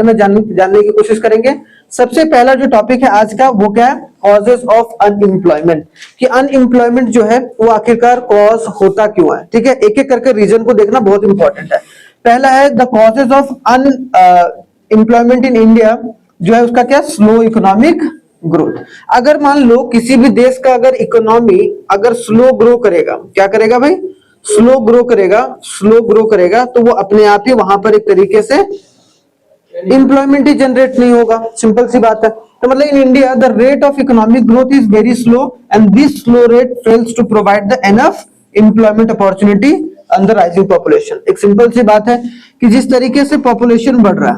में जानने की कोशिश करेंगे। सबसे पहला जो टॉपिक है आज का वो क्या है, कॉजेस ऑफ अनएम्प्लॉयमेंट, कि अनएम्प्लॉयमेंट जो है वो आखिरकार कॉज होता क्यों है। ठीक है, एक एक करके रीजन को देखना बहुत इंपॉर्टेंट है। पहला है the causes of unemployment in India, जो है उसका क्या, स्लो इकोनॉमिक ग्रोथ। अगर मान लो किसी भी देश का अगर इकोनॉमी अगर स्लो ग्रो करेगा, क्या करेगा भाई, स्लो ग्रो करेगा, तो वो अपने आप ही वहां पर एक तरीके से एम्प्लॉयमेंट ही जनरेट नहीं होगा। सिंपल सी बात है। तो मतलब in India the rate of economic growth is very slow and this slow rate fails to provide the enough employment opportunity under rising population. एक सिंपल सी बात है कि जिस तरीके से पॉपुलेशन बढ़ रहा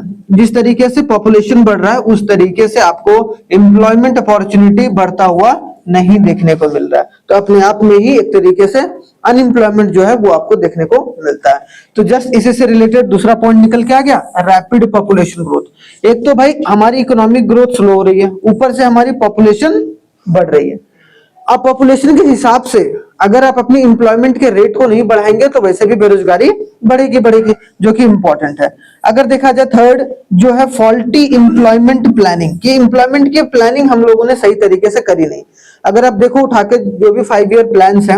है, उस तरीके से आपको एम्प्लॉयमेंट अपॉर्चुनिटी बढ़ता हुआ नहीं देखने को मिल रहा है। तो अपने आप में ही एक तरीके से अनएम्प्लॉयमेंट जो है वो आपको देखने को मिलता है। तो जस्ट इसी से रिलेटेड दूसरा पॉइंट निकल के आ गया, रैपिड पॉपुलेशन ग्रोथ। एक तो भाई हमारी इकोनॉमिक ग्रोथ स्लो हो रही है, ऊपर से हमारी पॉपुलेशन बढ़ रही है। अब पॉपुलेशन के हिसाब से अगर आप अपनी एम्प्लॉयमेंट के रेट को नहीं बढ़ाएंगे तो वैसे भी बेरोजगारी बढ़ेगी, जो कि इंपॉर्टेंट है। अगर देखा जाए थर्ड जो है फॉल्टी एम्प्लॉयमेंट प्लानिंग, कि एम्प्लॉयमेंट की प्लानिंग हम लोगों ने सही तरीके से करी नहीं। अगर आप देखो उठा के जो भी 5 ईयर प्लान्स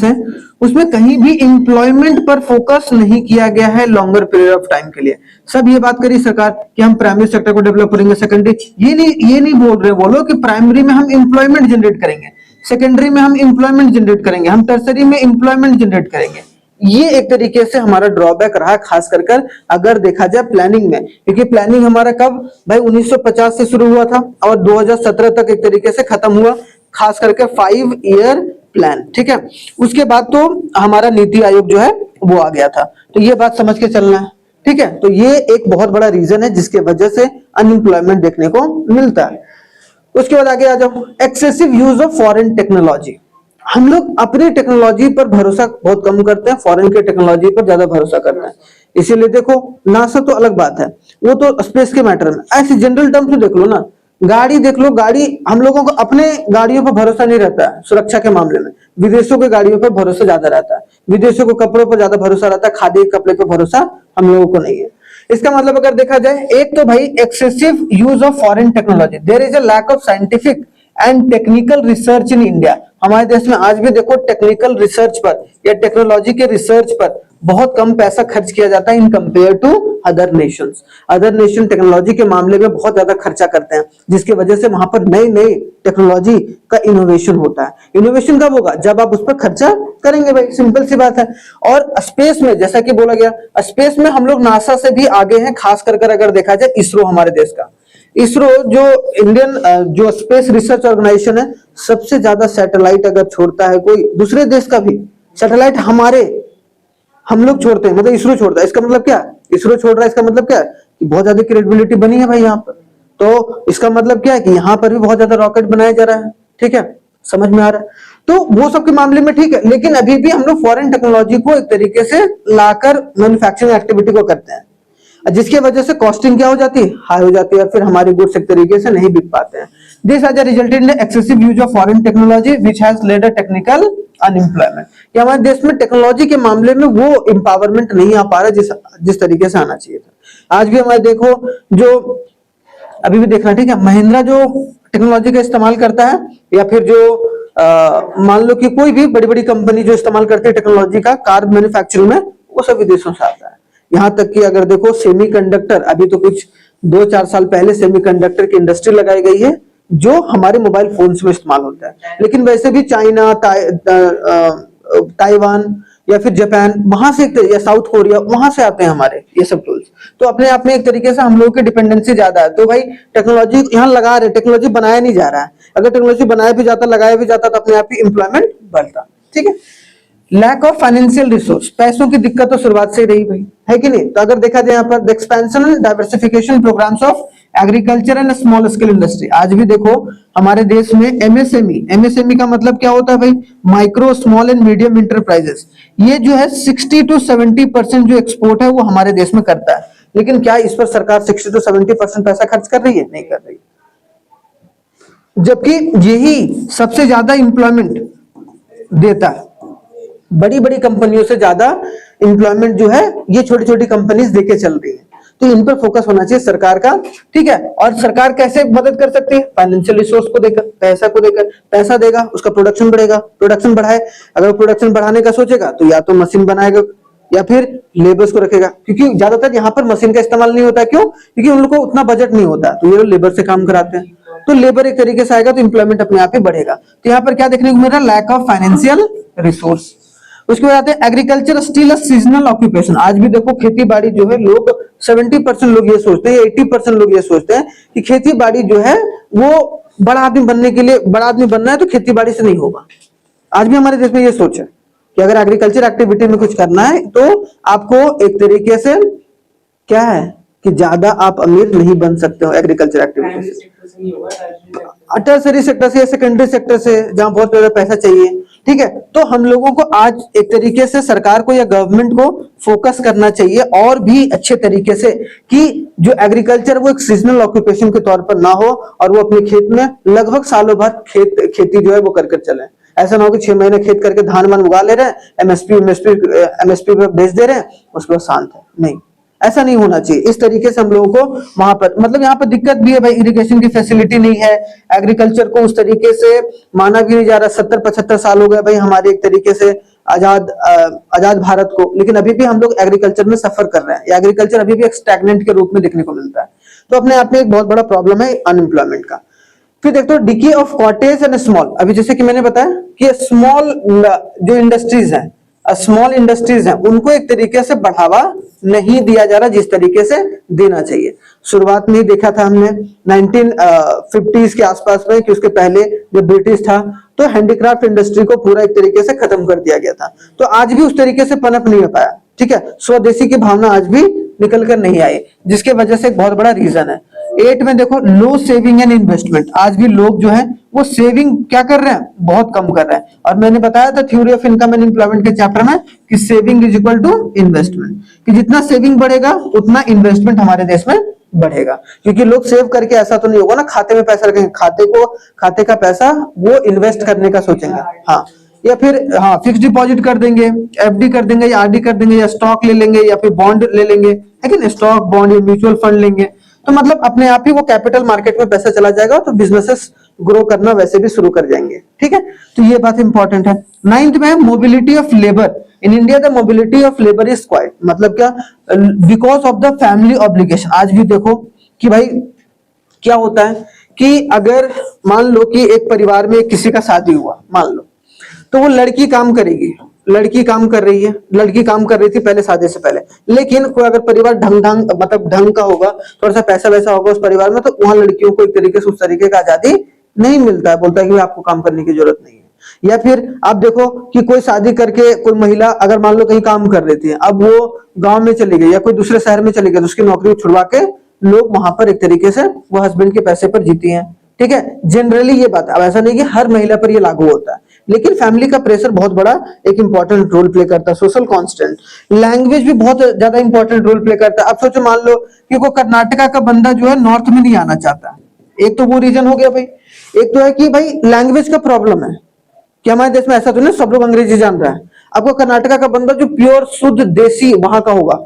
हैं, उसमें कहीं भी एम्प्लॉयमेंट पर फोकस नहीं किया गया है लॉन्गर पीरियड ऑफ टाइम के लिए। सब ये बात करी सरकार कि हम प्राइमरी सेक्टर को डेवलप करेंगे, सेकेंडरी ये नहीं बोल रहे वो लोग कि प्राइमरी में हम एम्प्लॉयमेंट जनरेट करेंगे, सेकेंडरी में हम एम्प्लॉयमेंट जनरेट करेंगे, हम टर्सरी में एम्प्लॉयमेंट जनरेट करेंगे। ये एक तरीके से हमारा ड्रॉबैक रहा, खास कर अगर देखा जाए प्लानिंग में, क्योंकि प्लानिंग हमारा कब भाई 1950 से शुरू हुआ था और 2017 तक एक तरीके से खत्म हुआ, खास करके 5 ईयर प्लान। ठीक है, उसके बाद तो हमारा नीति आयोग जो है वो आ गया था। तो ये बात समझ के चलना है। ठीक है, तो ये एक बहुत बड़ा रीजन है जिसके वजह से अनएम्प्लॉयमेंट देखने को मिलता है। उसके बाद आगे आ जाओ, excessive use of foreign technology. हम लोग अपनी टेक्नोलॉजी पर भरोसा बहुत कम करते हैं, फॉरेन के टेक्नोलॉजी पर ज्यादा भरोसा करते हैं। इसीलिए देखो नासा तो अलग बात है, वो तो स्पेस के मैटर में, ऐसे जनरल टर्म्स में देख लो ना, गाड़ी देख लो, गाड़ी हम लोगों को अपने गाड़ियों पर भरोसा नहीं रहता है सुरक्षा के मामले में, विदेशों के गाड़ियों पर भरोसा ज्यादा रहता है, विदेशों के कपड़ों पर ज्यादा भरोसा रहता है, खादी के कपड़े पर भरोसा हम लोगों को नहीं है। इसका मतलब अगर देखा जाए, एक तो भाई excessive use of foreign technology, there is a lack of scientific and technical research in India. हमारे देश में आज भी देखो टेक्निकल रिसर्च पर या टेक्नोलॉजी के रिसर्च पर बहुत कम पैसा खर्च किया जाता है in compare to other nations. Other nation technology के मामले में बहुत ज्यादा खर्चा करते हैं, जिसकी वजह से वहां पर नई टेक्नोलॉजी का इनोवेशन होता है। इनोवेशन कब होगा, जब आप उस पर खर्चा करेंगे भाई, सिंपल सी बात है। और स्पेस में जैसा कि बोला गया, स्पेस में हम लोग नासा से भी आगे हैं, खास कर अगर देखा जाए इसरो, हमारे देश का इसरो जो इंडियन जो स्पेस रिसर्च ऑर्गेनाइजेशन है, सबसे ज्यादा सैटेलाइट अगर छोड़ता है कोई दूसरे देश का भी सैटेलाइट हम लोग छोड़ते हैं, मतलब इसरो छोड़ता है। इसका मतलब क्या, इसरो छोड़ रहा है, इसका मतलब क्या है कि बहुत ज्यादा क्रेडिबिलिटी बनी है भाई यहाँ पर। तो इसका मतलब क्या है कि यहाँ पर भी बहुत ज्यादा रॉकेट बनाया जा रहा है। ठीक है, समझ में आ रहा है। तो वो सब के मामले में ठीक है, लेकिन अभी भी हम लोग फॉरेन टेक्नोलॉजी को एक तरीके से लाकर मैन्युफैक्चरिंग एक्टिविटी को करते हैं, जिसकी वजह से कॉस्टिंग क्या हो जाती है, हाई हो जाती है, और फिर हमारे गुड्स एक तरीके से नहीं बिक पाते हैं। This has resulted in excessive use of foreign technology which has lead a technical unemployment. कि हमारे देश में टेक्नोलॉजी के मामले में वो एम्पावरमेंट नहीं आ पा रहा जिस तरीके से आना चाहिए था। आज भी हमारे देखो, जो अभी भी देखना, ठीक है, महिंद्रा जो टेक्नोलॉजी का इस्तेमाल करता है, या फिर जो मान लो कि कोई भी बड़ी बड़ी कंपनी जो इस्तेमाल करती है टेक्नोलॉजी का कार मैन्युफैक्चरिंग में, वो सब विदेशों से आता है। यहाँ तक कि अगर देखो सेमीकंडक्टर, अभी तो कुछ 2-4 साल पहले सेमीकंडक्टर की इंडस्ट्री लगाई गई है जो हमारे मोबाइल फोन्स में इस्तेमाल होता है, लेकिन वैसे भी चाइना, ताइवान या फिर जापान, वहां से, या साउथ कोरिया, वहां से आते हैं हमारे ये सब टूल्स। तो अपने आप में एक तरीके से हम लोगों की डिपेंडेंसी ज्यादा है। तो भाई टेक्नोलॉजी यहाँ लगा रहे, टेक्नोलॉजी बनाया नहीं जा रहा है। अगर टेक्नोलॉजी बनाया भी जाता, लगाया भी जाता, तो अपने आप ही एम्प्लॉयमेंट बढ़ता। ठीक है, लैक ऑफ फाइनेंशियल रिसोर्स, पैसों की दिक्कत तो शुरुआत से ही रही भाई, है कि नहीं। तो अगर देखा जाए यहाँ पर expansion and diversification programs of agriculture and small scale industry, आज भी देखो हमारे देश में एमएसएमई का मतलब क्या होता है भाई, micro small and medium enterprises. ये जो है 60 to 70% जो एक्सपोर्ट है वो हमारे देश में करता है, लेकिन क्या इस पर सरकार 60 to 70% पैसा खर्च कर रही है? नहीं कर रही। जबकि यही सबसे ज्यादा इंप्लॉयमेंट देता है, बड़ी बड़ी कंपनियों से ज्यादा इंप्लॉयमेंट जो है ये छोटी छोटी कंपनीज देके चल रही है। तो इन पर फोकस होना चाहिए सरकार का, ठीक है। और सरकार कैसे मदद कर सकती है? फाइनेंशियल रिसोर्स को देकर, पैसा को देकर, पैसा देगा, उसका प्रोडक्शन बढ़ेगा, प्रोडक्शन बढ़ाए, अगर प्रोडक्शन बढ़ाने का सोचेगा तो या तो मशीन बनाएगा या फिर लेबर्स को रखेगा, क्योंकि ज्यादातर यहाँ पर मशीन का इस्तेमाल नहीं होता। क्यों? क्योंकि उन लोगों को उतना बजट नहीं होता, तो ये लोग लेबर से काम कराते हैं। तो लेबर एक तरीके से आएगा तो इंप्लॉयमेंट अपने आप ही बढ़ेगा। तो यहाँ पर क्या देखने को मिल रहा है? Lack of financial resource. उसके बाद आते हैं agriculture still a seasonal occupation. आज भी देखो खेती बाड़ी जो है, लोग 70% लोग ये सोचते हैं, 80% लोग ये सोचते हैं कि खेती बाड़ी जो है वो बड़ा आदमी बनने के लिए, बड़ा आदमी बनना है तो खेती बाड़ी से नहीं होगा। आज भी हमारे देश में ये सोच है कि अगर एग्रीकल्चर एक्टिविटी में कुछ करना है तो आपको एक तरीके से क्या है कि ज्यादा आप अमीर नहीं बन सकते हो एग्रीकल्चर एक्टिविटी से, टर्शरी सेक्टर से या सेकेंडरी सेक्टर से, जहां बहुत ज्यादा पैसा चाहिए, ठीक है। तो हम लोगों को आज एक तरीके से सरकार को या गवर्नमेंट को फोकस करना चाहिए और भी अच्छे तरीके से कि जो एग्रीकल्चर वो एक सीजनल ऑक्यूपेशन के तौर पर ना हो और वो अपने खेत में लगभग सालों भर खेती जो है वो कर चले। ऐसा ना हो कि 6 महीने खेत करके धान मान उगा ले रहे हैं, एमएसपी पे बेच दे रहे हैं, उसके बाद शांत है। नहीं, ऐसा नहीं होना चाहिए। इस तरीके से हम लोगों को वहां पर, मतलब यहाँ पर दिक्कत भी है भाई, इरिगेशन की फैसिलिटी नहीं है, एग्रीकल्चर को उस तरीके से माना भी नहीं जा रहा। 70-75 साल हो गए भाई हमारे एक तरीके से आजाद भारत को, लेकिन अभी भी हम लोग एग्रीकल्चर में सफर कर रहे हैं। एग्रीकल्चर अभी भी एक स्टैग्नेंट के रूप में देखने को मिलता है। तो अपने आप में एक बहुत बड़ा प्रॉब्लम है अनएम्प्लॉयमेंट का। फिर देखते हो decay of cottage and small. अभी जैसे कि मैंने बताया कि स्मॉल जो इंडस्ट्रीज हैं, स्मॉल इंडस्ट्रीज हैं, उनको एक तरीके से बढ़ावा नहीं दिया जा रहा जिस तरीके से देना चाहिए। शुरुआत में ही देखा था हमने 1950s के आसपास में कि उसके पहले जो ब्रिटिश था तो हैंडीक्राफ्ट इंडस्ट्री को पूरा एक तरीके से खत्म कर दिया गया था। तो आज भी उस तरीके से पनप नहीं हो पाया, ठीक है। स्वदेशी की भावना आज भी निकल कर नहीं आई, जिसके वजह से एक बहुत बड़ा रीजन है। 8 में देखो लो सेविंग एंड इन्वेस्टमेंट। आज भी लोग जो है वो सेविंग क्या कर रहे हैं? बहुत कम कर रहे हैं। और मैंने बताया था theory of income and employment के चैप्टर में कि saving is equal to investment, कि जितना सेविंग बढ़ेगा उतना इन्वेस्टमेंट हमारे देश में बढ़ेगा। क्योंकि लोग सेव करके ऐसा तो नहीं होगा ना खाते में पैसा रखेंगे, खाते का पैसा वो इन्वेस्ट करने का सोचेंगे, हाँ, या फिर हाँ फिक्स डिपॉजिट कर देंगे, एफडी कर देंगे या आरडी कर देंगे, या स्टॉक ले लेंगे या फिर बॉन्ड ले लेंगे, लेकिन स्टॉक बॉन्ड या म्यूचुअल फंड लेंगे। तो मतलब अपने आप ही वो कैपिटल मार्केट में पैसा चला जाएगा तो बिजनेसेस ग्रो करना वैसे भी शुरू कर जाएंगे, ठीक है। तो ये बात इंपॉर्टेंट है। 9th में mobility of labour in India. The mobility of labour is quite, मतलब क्या? Because of the family obligation. आज भी देखो कि भाई क्या होता है कि अगर मान लो कि एक परिवार में किसी का शादी हुआ, मान लो, तो वो लड़की काम करेगी, लड़की काम कर रही है, लड़की काम कर रही थी पहले शादी से पहले, लेकिन कोई अगर परिवार ढंग का होगा, थोड़ा सा पैसा वैसा होगा उस परिवार में, तो वहां लड़कियों को एक तरीके से उस तरीके का आजादी नहीं मिलता है, बोलता है कि आपको काम करने की जरूरत नहीं है। या फिर आप देखो कि कोई शादी करके कोई महिला अगर मान लो कहीं काम कर रही थी, अब वो गांव में चली गई या कोई दूसरे शहर में चली गई, तो उसकी नौकरी छुड़वा के लोग वहां पर एक तरीके से वो हस्बैंड के पैसे पर जीती हैं, ठीक है। जनरली ये बात, अब ऐसा नहीं कि हर महिला पर ये लागू होता है, लेकिन फैमिली का प्रेशर बहुत बड़ा एक इंपॉर्टेंट रोल प्ले करता है। सोशल कांस्टेंट, लैंग्वेज भी बहुत ज्यादा इंपॉर्टेंट रोल प्ले करता है। अब सोचो मान लो कि कोई कर्नाटका का बंदा जो है नॉर्थ में नहीं आना चाहता, एक तो वो रीजन हो गया भाई। एक तो है कि भाई लैंग्वेज का प्रॉब्लम है कि हमारे देश में ऐसा तो नहीं सब लोग अंग्रेजी जान रहा है। आपको कर्नाटका का बंदा जो प्योर शुद्ध देसी वहां का होगा,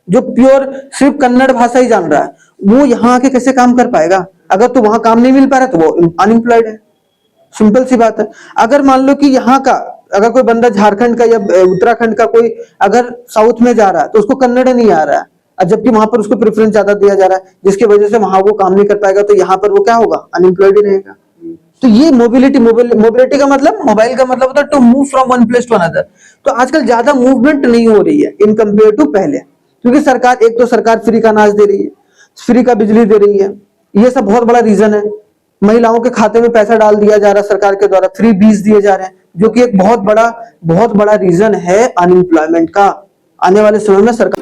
जो प्योर सिर्फ कन्नड़ भाषा ही जान रहा है, वो यहाँ आके कैसे काम कर पाएगा? अगर तो वहां काम नहीं मिल पा रहा तो वो अनएम्प्लॉयड है, सिंपल सी बात है। अगर मान लो कि यहाँ का अगर कोई बंदा झारखंड का या उत्तराखंड का कोई अगर साउथ में जा रहा है तो उसको कन्नड़ नहीं आ रहा है, जबकि वहां पर उसको प्रेफरेंस ज्यादा दिया जा रहा है, जिसकी वजह से वहां वो काम नहीं कर पाएगा, तो यहाँ पर वो क्या होगा? अनएम्प्लॉयड ही रहेगा। तो ये मोबिलिटी का मतलब, मोबाइल का मतलब होता है to move from one place to another. तो आजकल ज्यादा मूवमेंट नहीं हो रही है इन कंपेयर टू पहले, क्योंकि सरकार, एक तो सरकार फ्री का अनाज दे रही है, फ्री का बिजली दे रही है, ये सब बहुत बड़ा रीजन है। महिलाओं के खाते में पैसा डाल दिया जा रहा है सरकार के द्वारा, फ्री बीज दिए जा रहे हैं, जो कि एक बहुत बड़ा रीजन है अनएम्प्लॉयमेंट का। आने वाले समय में सरकार